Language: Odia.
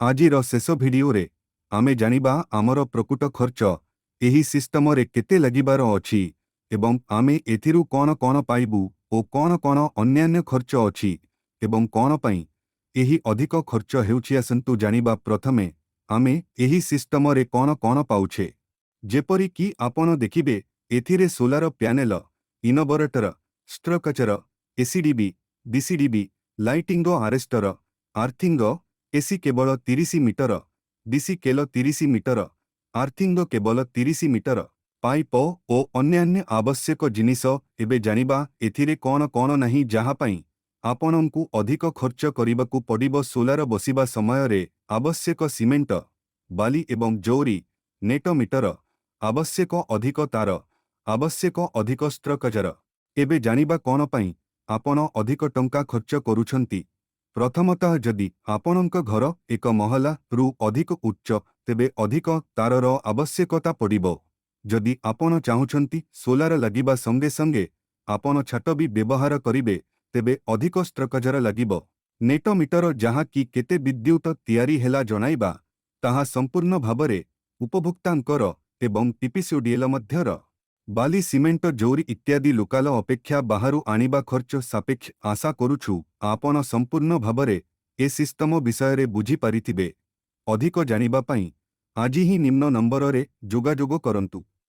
ଆଜିର ଶେଷ ଭିଡିଓରେ ଆମେ ଜାଣିବା ଆମର ପ୍ରକୃତ ଖର୍ଚ୍ଚ ଏହି ସିଷ୍ଟମରେ କେତେ ଲାଗିବାର ଅଛି ଏବଂ ଆମେ ଏଥିରୁ କ'ଣ କ'ଣ ପାଇବୁ ଓ କ'ଣ କ'ଣ ଅନ୍ୟାନ୍ୟ ଖର୍ଚ୍ଚ ଅଛି ଏବଂ କ'ଣ ପାଇଁ ଏହି ଅଧିକ ଖର୍ଚ୍ଚ ହେଉଛି। ଆସନ୍ତୁ ଜାଣିବା। ପ୍ରଥମେ ଆମେ ଏହି ସିଷ୍ଟମରେ କ'ଣ କ'ଣ ପାଉଛେ। ଯେପରି କି ଆପଣ ଦେଖିବେ, ଏଥିରେ solar panel, inverter, structure, ACDB, DCDB, ଲାଇଟିଂର arrester, earthing, AC cable 30 metre, DC cable 30 metre, earthing cable 30 metre, pipe ଓ ଅନ୍ୟାନ୍ୟ ଆବଶ୍ୟକ ଜିନିଷ। ଏବେ ଜାଣିବା ଏଥିରେ କ'ଣ କ'ଣ ନାହିଁ ଯାହା ପାଇଁ ଆପଣଙ୍କୁ ଅଧିକ ଖର୍ଚ୍ଚ କରିବାକୁ ପଡ଼ିବ। ସୋଲାର ବସିବା ସମୟରେ ଆବଶ୍ୟକ ସିମେଣ୍ଟ, ବାଲି ଏବଂ ଜୌରି, ନେଟ ମିଟର, ଆବଶ୍ୟକ ଅଧିକ ତାର, ଆବଶ୍ୟକ ଅଧିକ ଷ୍ଟ୍ରକ୍ଚର। ଏବେ ଜାଣିବା କ'ଣ ପାଇଁ ଆପଣ ଅଧିକ ଟଙ୍କା ଖର୍ଚ୍ଚ କରୁଛନ୍ତି। ପ୍ରଥମତଃ, ଯଦି ଆପଣଙ୍କ ଘର ଏକ ମହଲା ରୁ ଅଧିକ ଉଚ୍ଚ, ତେବେ ଅଧିକ ତାରର ଆବଶ୍ୟକତା ପଡ଼ିବ। ଯଦି ଆପଣ ଚାହୁଁଛନ୍ତି ସୋଲାର ଲାଗିବା ସଙ୍ଗେ ସଙ୍ଗେ ଆପଣ ଛାତ ବି ବ୍ୟବହାର କରିବେ, ତେବେ ଅଧିକ ଷ୍ଟ୍ରକ୍ଚର ଲାଗିବ। ନେଟ ମିଟର, ଯାହା କି କେତେ ବିଦ୍ୟୁତ ତିଆରି ହେଲା ଜଣାଇବା, ତାହା ସମ୍ପୂର୍ଣ୍ଣ ଭାବରେ ଉପଭୋକ୍ତାଙ୍କର ଏବଂ ଟିପିସିଓଡିଏଲ ମଧ୍ୟର। ବାଲି, ସିମେଣ୍ଟ, ଜୌରି ଇତ୍ୟାଦି ଲୋକାଲ ଅପେକ୍ଷା ବାହାରୁ ଆଣିବା ଖର୍ଚ୍ଚ ସାପେକ୍ଷ। ଆଶା କରୁଛୁ ଆପଣ ସମ୍ପୂର୍ଣ୍ଣ ଭାବରେ ଏ ସିଷ୍ଟମ ବିଷୟରେ ବୁଝିପାରିଥିବେ। ଅଧିକ ଜାଣିବା ପାଇଁ ଆଜି ହିଁ ନିମ୍ନ ନମ୍ବରରେ ଯୋଗାଯୋଗ କରନ୍ତୁ।